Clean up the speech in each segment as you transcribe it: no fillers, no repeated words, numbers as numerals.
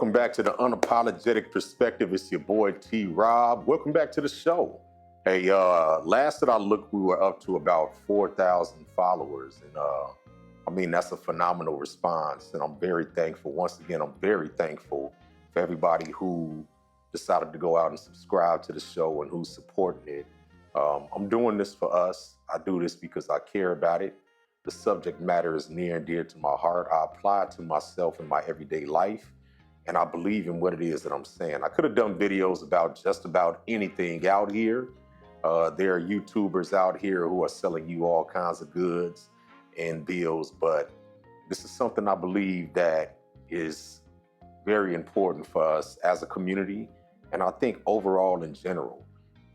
Welcome back to the Unapologetic Perspective. It's your boy T. Rob. Welcome back to the show. Hey, last that I looked, we were up to about 4,000 followers, and that's a phenomenal response, and I'm very thankful. Once again, I'm very thankful for everybody who decided to go out and subscribe to the show and who's supporting it. I'm doing this for us. I do this because I care about it. The subject matter is near and dear to my heart. I apply it to myself in my everyday life, and I believe in what it is that I'm saying. I could have done videos about just about anything out here. There are YouTubers out here who are selling you all kinds of goods and deals, but this is something I believe that is very important for us as a community, and I think overall in general.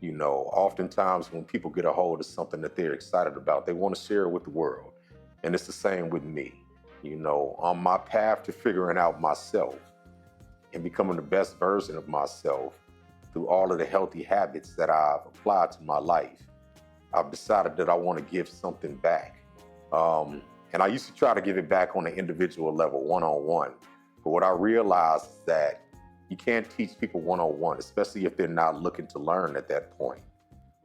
You know, oftentimes when people get a hold of something that they're excited about, they want to share it with the world. And it's the same with me. You know, on my path to figuring out myself and becoming the best version of myself through all of the healthy habits that I've applied to my life, I've decided that I want to give something back. And I used to try to give it back on an individual level, one-on-one. But what I realized is that you can't teach people one-on-one, especially if they're not looking to learn at that point.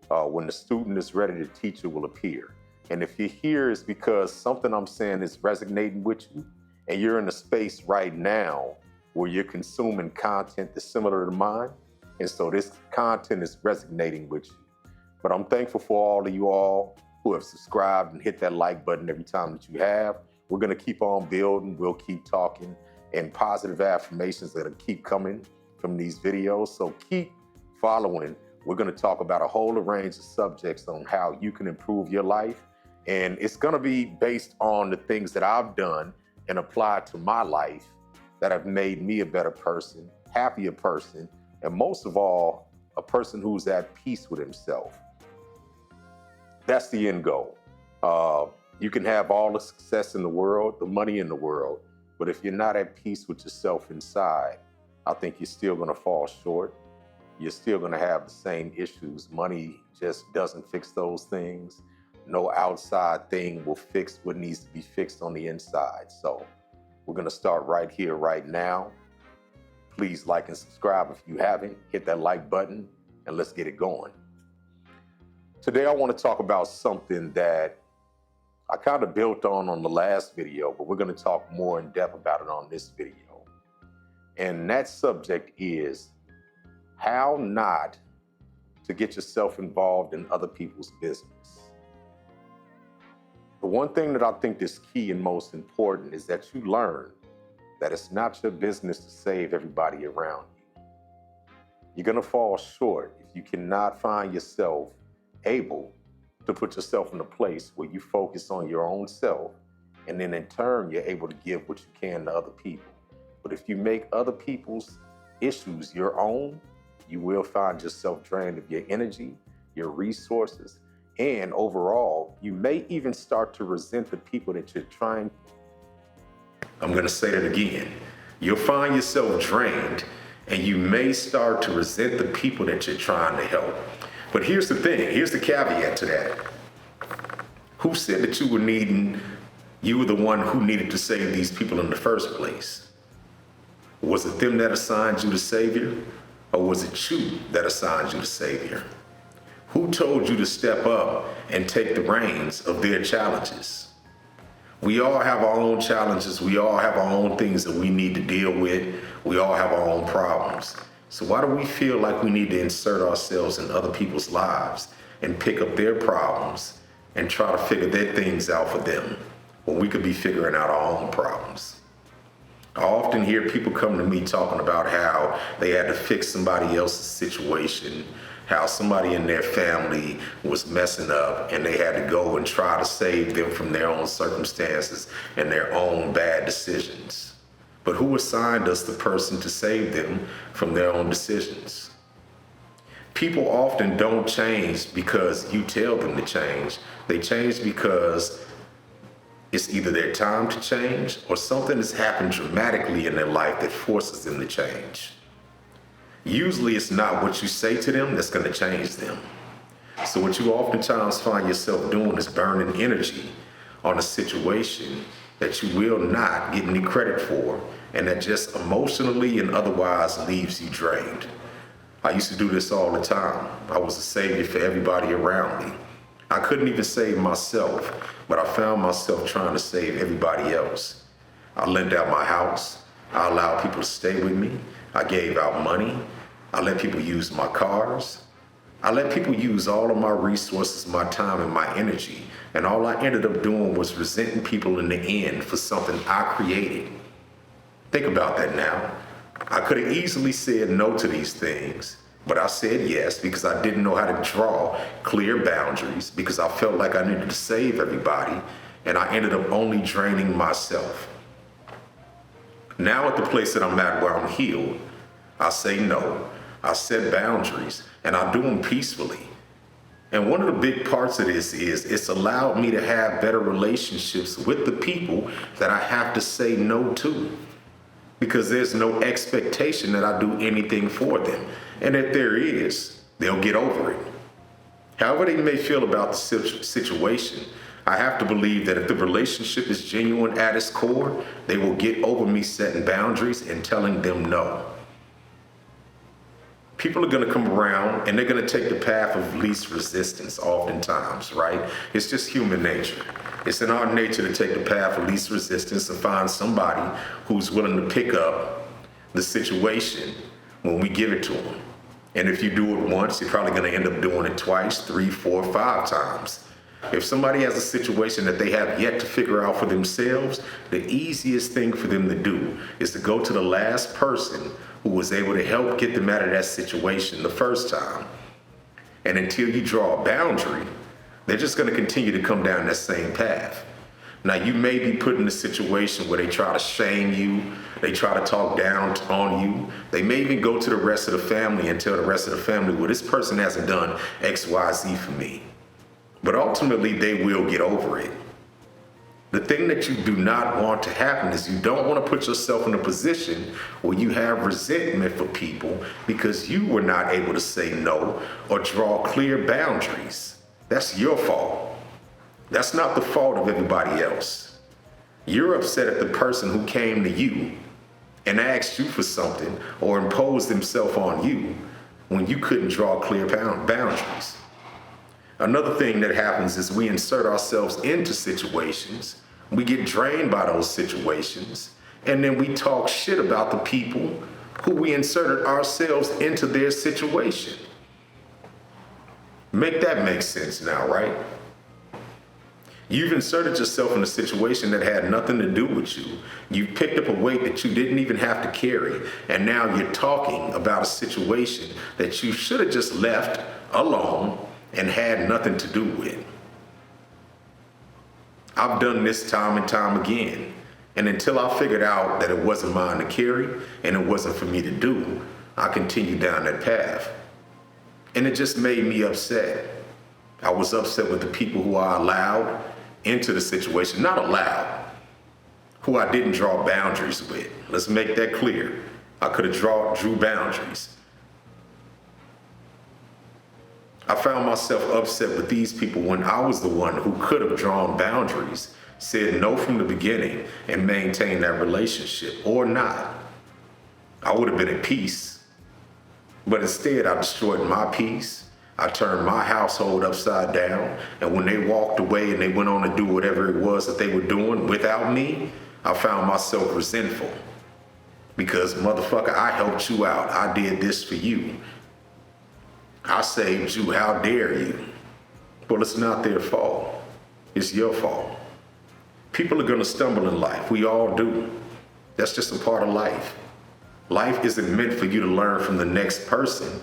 When the student is ready, the teacher will appear. And if you're here, it's because something I'm saying is resonating with you, and you're in a space right now where you're consuming content that's similar to mine. And so this content is resonating with you. But I'm thankful for all of you all who have subscribed and hit that like button every time that you have. We're gonna keep on building, we'll keep talking, and positive affirmations that'll keep coming from these videos. So keep following. We're gonna talk about a whole range of subjects on how you can improve your life. And it's gonna be based on the things that I've done and applied to my life that have made me a better person, happier person, and most of all, a person who's at peace with himself. That's the end goal. You can have all the success in the world, the money in the world, but if you're not at peace with yourself inside, I think you're still gonna fall short. You're still gonna have the same issues. Money just doesn't fix those things. No outside thing will fix what needs to be fixed on the inside. So we're gonna start right here, right now. Please like and subscribe if you haven't. Hit that like button and let's get it going. Today I wanna talk about something that I kind of built on the last video, but we're gonna talk more in depth about it on this video. And that subject is how not to get yourself involved in other people's business. The one thing that I think is key and most important is that you learn that it's not your business to save everybody around you. You're gonna fall short if you cannot find yourself able to put yourself in a place where you focus on your own self, and then in turn, you're able to give what you can to other people. But if you make other people's issues your own, you will find yourself drained of your energy, your resources, and overall, you may even start to resent the people that you're trying. I'm gonna say that again. You'll find yourself drained, and you may start to resent the people that you're trying to help. But here's the thing, here's the caveat to that. Who said that you were the one who needed to save these people in the first place? Was it them that assigned you the savior, or was it you that assigned you the savior? Who told you to step up and take the reins of their challenges? We all have our own challenges. We all have our own things that we need to deal with. We all have our own problems. So why do we feel like we need to insert ourselves in other people's lives and pick up their problems and try to figure their things out for them when we could be figuring out our own problems? I often hear people come to me talking about how they had to fix somebody else's situation, how somebody in their family was messing up and they had to go and try to save them from their own circumstances and their own bad decisions. But who assigned us the person to save them from their own decisions? People often don't change because you tell them to change. They change because it's either their time to change or something has happened dramatically in their life that forces them to change. Usually it's not what you say to them that's going to change them. So what you oftentimes find yourself doing is burning energy on a situation that you will not get any credit for and that just emotionally and otherwise leaves you drained. I used to do this all the time. I was a savior for everybody around me. I couldn't even save myself, but I found myself trying to save everybody else. I lent out my house. I allowed people to stay with me. I gave out money. I let people use my cars. I let people use all of my resources, my time, and my energy. And all I ended up doing was resenting people in the end for something I created. Think about that now. I could have easily said no to these things, but I said yes because I didn't know how to draw clear boundaries, because I felt like I needed to save everybody, and I ended up only draining myself. Now at the place that I'm at where I'm healed, I say no, I set boundaries, and I do them peacefully. And one of the big parts of this is it's allowed me to have better relationships with the people that I have to say no to, because there's no expectation that I do anything for them. And if there is, they'll get over it. However they may feel about the situation, I have to believe that if the relationship is genuine at its core, they will get over me setting boundaries and telling them no. People are going to come around and they're going to take the path of least resistance oftentimes, right? It's just human nature. It's in our nature to take the path of least resistance and find somebody who's willing to pick up the situation when we give it to them. And if you do it once, you're probably going to end up doing it twice, 3, 4, 5 times. If somebody has a situation that they have yet to figure out for themselves, the easiest thing for them to do is to go to the last person who was able to help get them out of that situation the first time. And until you draw a boundary, they're just going to continue to come down that same path. Now, you may be put in a situation where they try to shame you, they try to talk down on you. They may even go to the rest of the family and tell the rest of the family, well, this person hasn't done X, Y, Z for me. But ultimately, they will get over it. The thing that you do not want to happen is you don't want to put yourself in a position where you have resentment for people because you were not able to say no or draw clear boundaries. That's your fault. That's not the fault of everybody else. You're upset at the person who came to you and asked you for something or imposed himself on you when you couldn't draw clear boundaries. Another thing that happens is we insert ourselves into situations, we get drained by those situations, and then we talk shit about the people who we inserted ourselves into their situation. Make that make sense now, right? You've inserted yourself in a situation that had nothing to do with you. You picked up a weight that you didn't even have to carry, and now you're talking about a situation that you should have just left alone and had nothing to do with. I've done this time and time again, and until I figured out that it wasn't mine to carry and it wasn't for me to do, I continued down that path. And it just made me upset. I was upset with the people who I allowed into the situation, not allowed, who I didn't draw boundaries with. Let's make that clear. I could have drew boundaries. I found myself upset with these people when I was the one who could have drawn boundaries, said no from the beginning, and maintained that relationship, or not. I would have been at peace. But instead, I destroyed my peace. I turned my household upside down, and when they walked away and they went on to do whatever it was that they were doing without me, I found myself resentful. Because, motherfucker, I helped you out. I did this for you. I saved you, how dare you? Well, it's not their fault. It's your fault. People are gonna stumble in life. We all do. That's just a part of life. Life isn't meant for you to learn from the next person.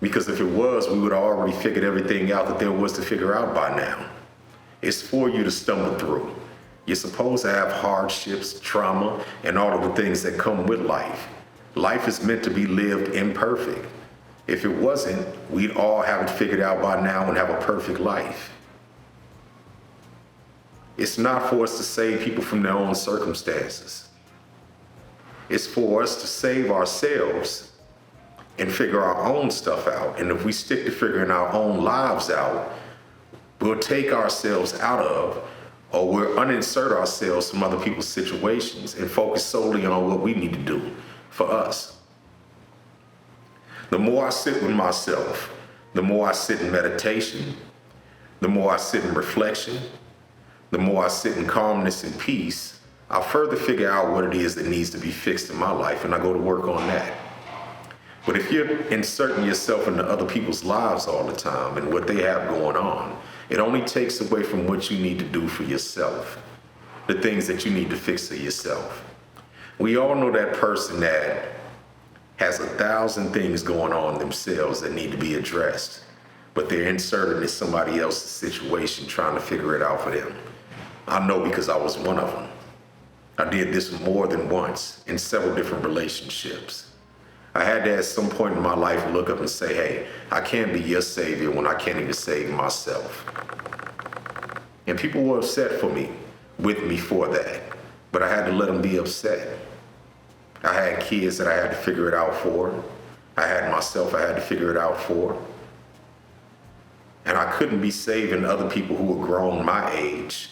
Because if it was, we would have already figured everything out that there was to figure out by now. It's for you to stumble through. You're supposed to have hardships, trauma, and all of the things that come with life. Life is meant to be lived imperfect. If it wasn't, we'd all have it figured out by now and have a perfect life. It's not for us to save people from their own circumstances. It's for us to save ourselves and figure our own stuff out. And if we stick to figuring our own lives out, we'll take ourselves out of or we'll uninsert ourselves from other people's situations and focus solely on what we need to do for us. The more I sit with myself, the more I sit in meditation, the more I sit in reflection, the more I sit in calmness and peace, I further figure out what it is that needs to be fixed in my life, and I go to work on that. But if you're inserting yourself into other people's lives all the time and what they have going on, it only takes away from what you need to do for yourself, the things that you need to fix for yourself. We all know that person that has 1,000 things going on themselves that need to be addressed, but they're inserted in somebody else's situation trying to figure it out for them. I know because I was one of them. I did this more than once in several different relationships. I had to at some point in my life look up and say, hey, I can't be your savior when I can't even save myself. And people were upset with me for that, but I had to let them be upset. I had kids that I had to figure it out for. I had myself I had to figure it out for. And I couldn't be saving other people who were grown my age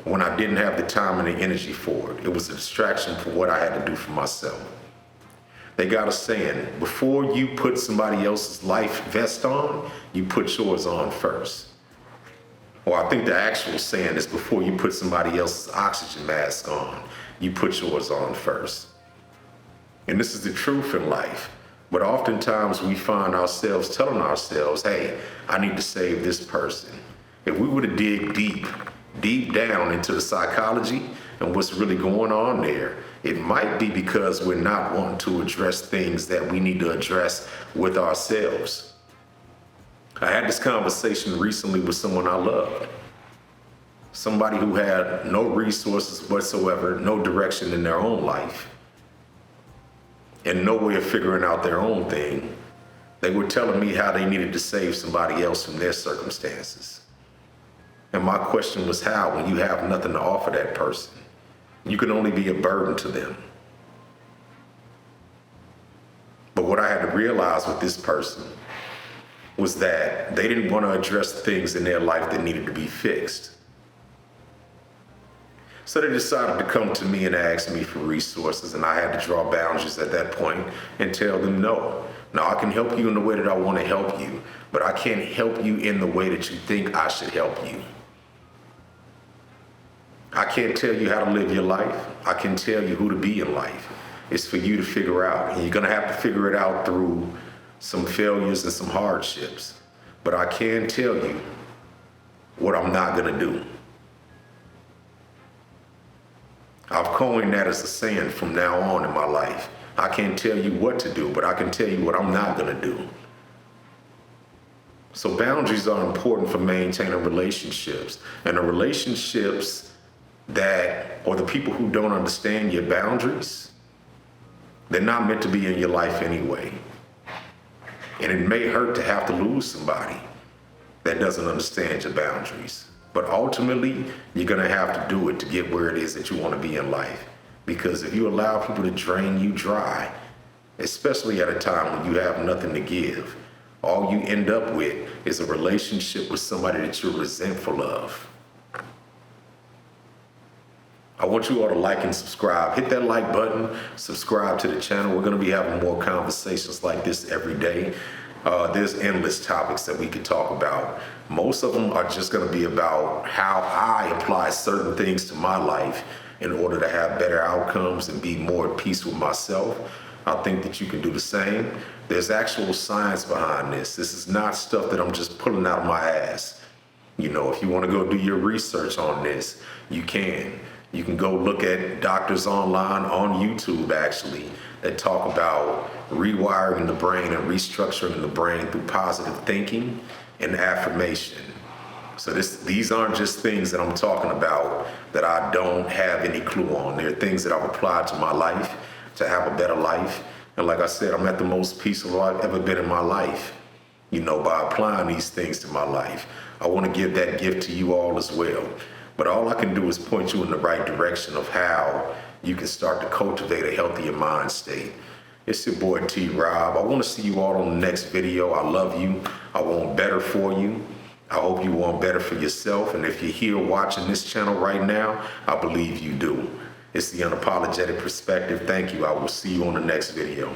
when I didn't have the time and the energy for it. It was a distraction for what I had to do for myself. They got a saying, before you put somebody else's life vest on, you put yours on first. Or I think the actual saying is, before you put somebody else's oxygen mask on, you put yours on first. And this is the truth in life. But oftentimes we find ourselves telling ourselves, hey, I need to save this person. If we were to dig deep down into the psychology and what's really going on there, it might be because we're not wanting to address things that we need to address with ourselves. I had this conversation recently with someone I loved. Somebody who had no resources whatsoever, no direction in their own life, and no way of figuring out their own thing. They were telling me how they needed to save somebody else from their circumstances. And my question was, how, when you have nothing to offer that person? You can only be a burden to them. But what I had to realize with this person was that they didn't want to address things in their life that needed to be fixed. So they decided to come to me and ask me for resources, and I had to draw boundaries at that point and tell them no. Now, I can help you in the way that I want to help you, but I can't help you in the way that you think I should help you. I can't tell you how to live your life. I can tell you who to be in life. It's for you to figure out, and you're going to have to figure it out through some failures and some hardships. But I can tell you what I'm not going to do. I've coined that as a saying from now on in my life. I can't tell you what to do, but I can tell you what I'm not going to do. So boundaries are important for maintaining relationships. And the relationships or the people who don't understand your boundaries, they're not meant to be in your life anyway. And it may hurt to have to lose somebody that doesn't understand your boundaries. But ultimately, you're going to have to do it to get where it is that you want to be in life. Because if you allow people to drain you dry, especially at a time when you have nothing to give, all you end up with is a relationship with somebody that you're resentful of. I want you all to like and subscribe. Hit that like button, subscribe to the channel. We're going to be having more conversations like this every day. There's endless topics that we could talk about. Most of them are just going to be about how I apply certain things to my life in order to have better outcomes and be more at peace with myself. I think that you can do the same. There's actual science behind this. This is not stuff that I'm just pulling out of my ass. You know, if you want to go do your research on this, you can. You can go look at doctors online on YouTube, actually, that talk about rewiring the brain and restructuring the brain through positive thinking and affirmation. So these aren't just things that I'm talking about that I don't have any clue on. They're things that I've applied to my life to have a better life. And like I said, I'm at the most peaceful I've ever been in my life, you know, by applying these things to my life. I want to give that gift to you all as well. But all I can do is point you in the right direction of how you can start to cultivate a healthier mind state. It's your boy T. Rob. I want to see you all on the next video. I love you. I want better for you. I hope you want better for yourself. And if you're here watching this channel right now, I believe you do. It's the Unapologetic Perspective. Thank you. I will see you on the next video.